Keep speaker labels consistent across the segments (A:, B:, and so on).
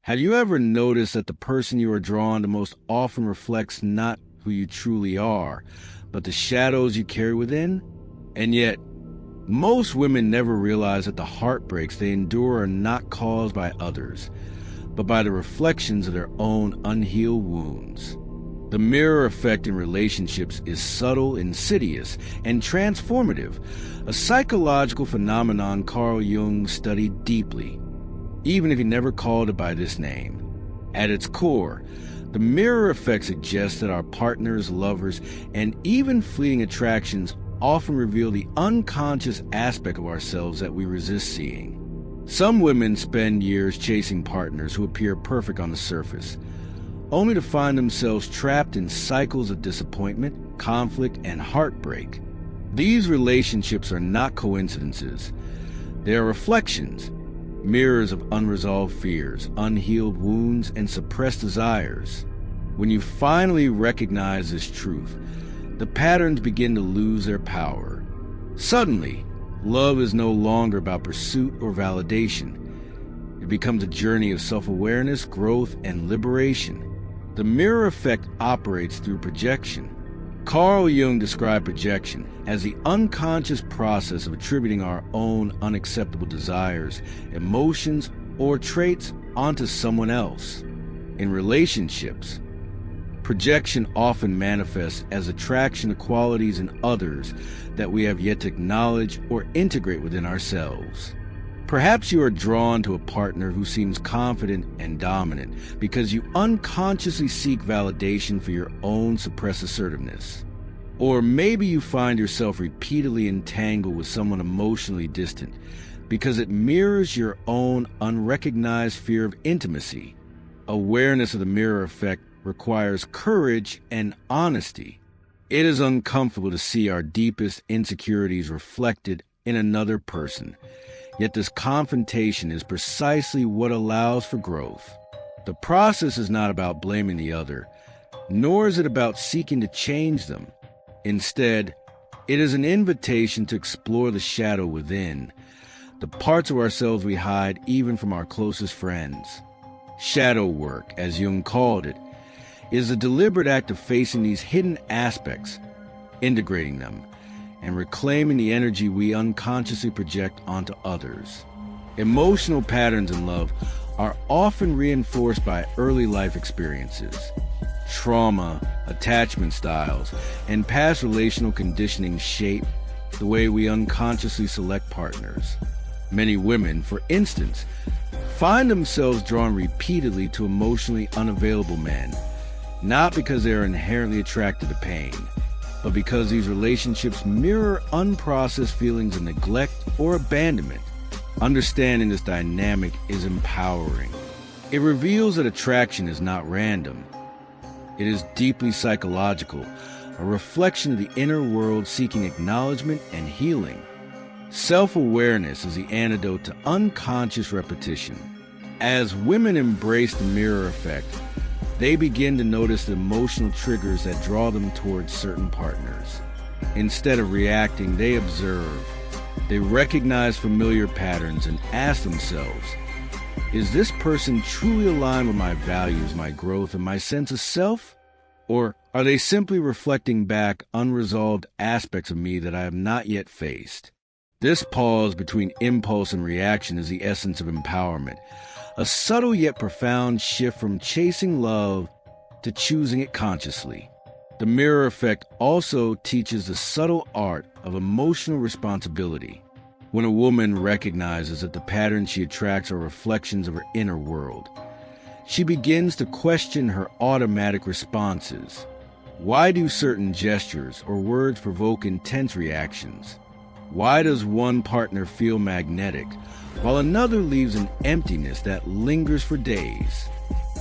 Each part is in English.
A: Have you ever noticed that the person you are drawn to most often reflects not who you truly are, but the shadows you carry within? And yet, most women never realize that the heartbreaks they endure are not caused by others, but by the reflections of their own unhealed wounds. The mirror effect in relationships is subtle, insidious, and transformative, a psychological phenomenon Carl Jung studied deeply, even if he never called it by this name. At its core, the mirror effect suggests that our partners, lovers, and even fleeting attractions often reveal the unconscious aspect of ourselves that we resist seeing. Some women spend years chasing partners who appear perfect on the surface, only to find themselves trapped in cycles of disappointment, conflict, and heartbreak. These relationships are not coincidences. They are reflections, mirrors of unresolved fears, unhealed wounds, and suppressed desires. When you finally recognize this truth, the patterns begin to lose their power. Suddenly, love is no longer about pursuit or validation. It becomes a journey of self-awareness, growth, and liberation. The mirror effect operates through projection. Carl Jung described projection as the unconscious process of attributing our own unacceptable desires, emotions, or traits onto someone else. In relationships, projection often manifests as attraction to qualities in others that we have yet to acknowledge or integrate within ourselves. Perhaps you are drawn to a partner who seems confident and dominant because you unconsciously seek validation for your own suppressed assertiveness. Or maybe you find yourself repeatedly entangled with someone emotionally distant because it mirrors your own unrecognized fear of intimacy. Awareness of the mirror effect requires courage and honesty. It is uncomfortable to see our deepest insecurities reflected in another person. Yet this confrontation is precisely what allows for growth. The process is not about blaming the other, nor is it about seeking to change them. Instead, it is an invitation to explore the shadow within, the parts of ourselves we hide even from our closest friends. Shadow work, as Jung called it, is a deliberate act of facing these hidden aspects, integrating them, and reclaiming the energy we unconsciously project onto others. Emotional patterns in love are often reinforced by early life experiences. Trauma, attachment styles, and past relational conditioning shape the way we unconsciously select partners. Many women, for instance, find themselves drawn repeatedly to emotionally unavailable men, not because they are inherently attracted to pain, but because these relationships mirror unprocessed feelings of neglect or abandonment. Understanding this dynamic is empowering. It reveals that attraction is not random. It is deeply psychological, a reflection of the inner world seeking acknowledgement and healing. Self-awareness is the antidote to unconscious repetition. As women embrace the mirror effect, they begin to notice the emotional triggers that draw them towards certain partners. Instead of reacting, they observe. They recognize familiar patterns and ask themselves, is this person truly aligned with my values, my growth, and my sense of self? Or are they simply reflecting back unresolved aspects of me that I have not yet faced? This pause between impulse and reaction is the essence of empowerment. A subtle yet profound shift from chasing love to choosing it consciously. The mirror effect also teaches the subtle art of emotional responsibility. When a woman recognizes that the patterns she attracts are reflections of her inner world, she begins to question her automatic responses. Why do certain gestures or words provoke intense reactions? Why does one partner feel magnetic, while another leaves an emptiness that lingers for days?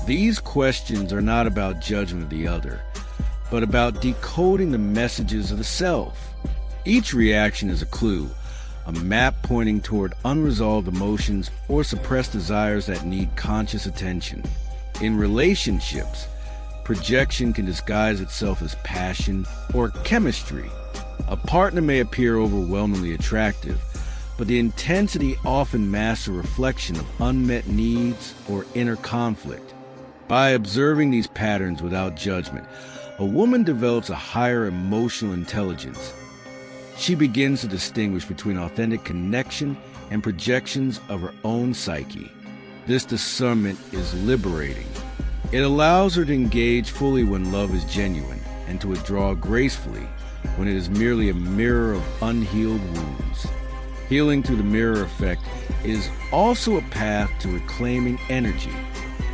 A: These questions are not about judgment of the other, but about decoding the messages of the self. Each reaction is a clue, a map pointing toward unresolved emotions or suppressed desires that need conscious attention. In relationships, projection can disguise itself as passion or chemistry. A partner may appear overwhelmingly attractive, but the intensity often masks a reflection of unmet needs or inner conflict. By observing these patterns without judgment, a woman develops a higher emotional intelligence. She begins to distinguish between authentic connection and projections of her own psyche. This discernment is liberating. It allows her to engage fully when love is genuine and to withdraw gracefully when it is merely a mirror of unhealed wounds. Healing through the mirror effect is also a path to reclaiming energy.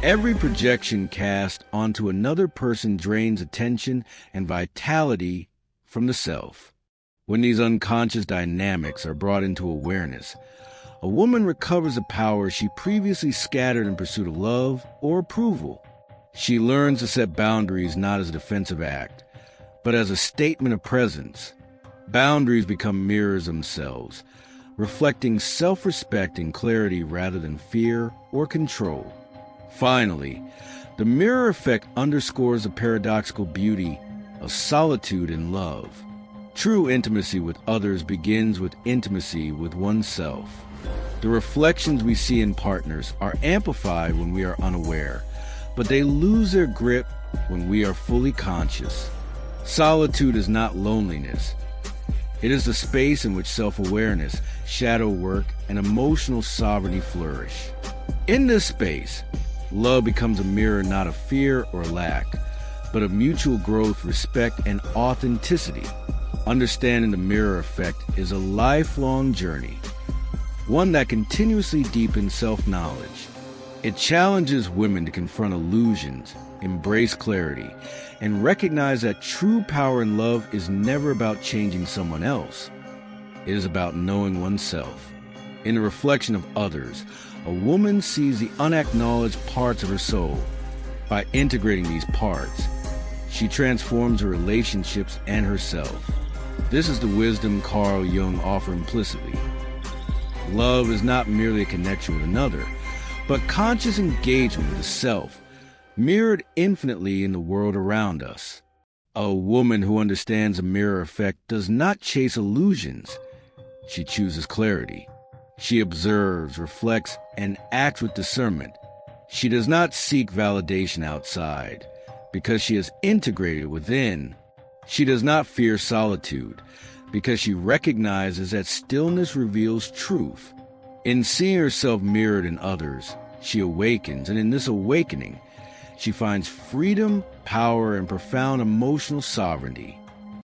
A: Every projection cast onto another person drains attention and vitality from the self. When these unconscious dynamics are brought into awareness, a woman recovers the power she previously scattered in pursuit of love or approval. She learns to set boundaries not as a defensive act, but as a statement of presence. Boundaries become mirrors themselves, reflecting self-respect and clarity rather than fear or control. Finally, the mirror effect underscores the paradoxical beauty of solitude in love. True intimacy with others begins with intimacy with oneself. The reflections we see in partners are amplified when we are unaware, but they lose their grip when we are fully conscious. Solitude is not loneliness. It is the space in which self-awareness, shadow work, and emotional sovereignty flourish. In this space, love becomes a mirror not of fear or lack, but of mutual growth, respect, and authenticity. Understanding the mirror effect is a lifelong journey, one that continuously deepens self-knowledge. It challenges women to confront illusions, embrace clarity, and recognize that true power in love is never about changing someone else. It is about knowing oneself. In the reflection of others, a woman sees the unacknowledged parts of her soul. By integrating these parts, she transforms her relationships and herself. This is the wisdom Carl Jung offers implicitly. Love is not merely a connection with another, but conscious engagement with the self, mirrored infinitely in the world around us. A woman who understands the mirror effect does not chase illusions. She chooses clarity. She observes, reflects, and acts with discernment. She does not seek validation outside, because she is integrated within. She does not fear solitude, because she recognizes that stillness reveals truth. In seeing herself mirrored in others, she awakens, and in this awakening, she finds freedom, power, and profound emotional sovereignty.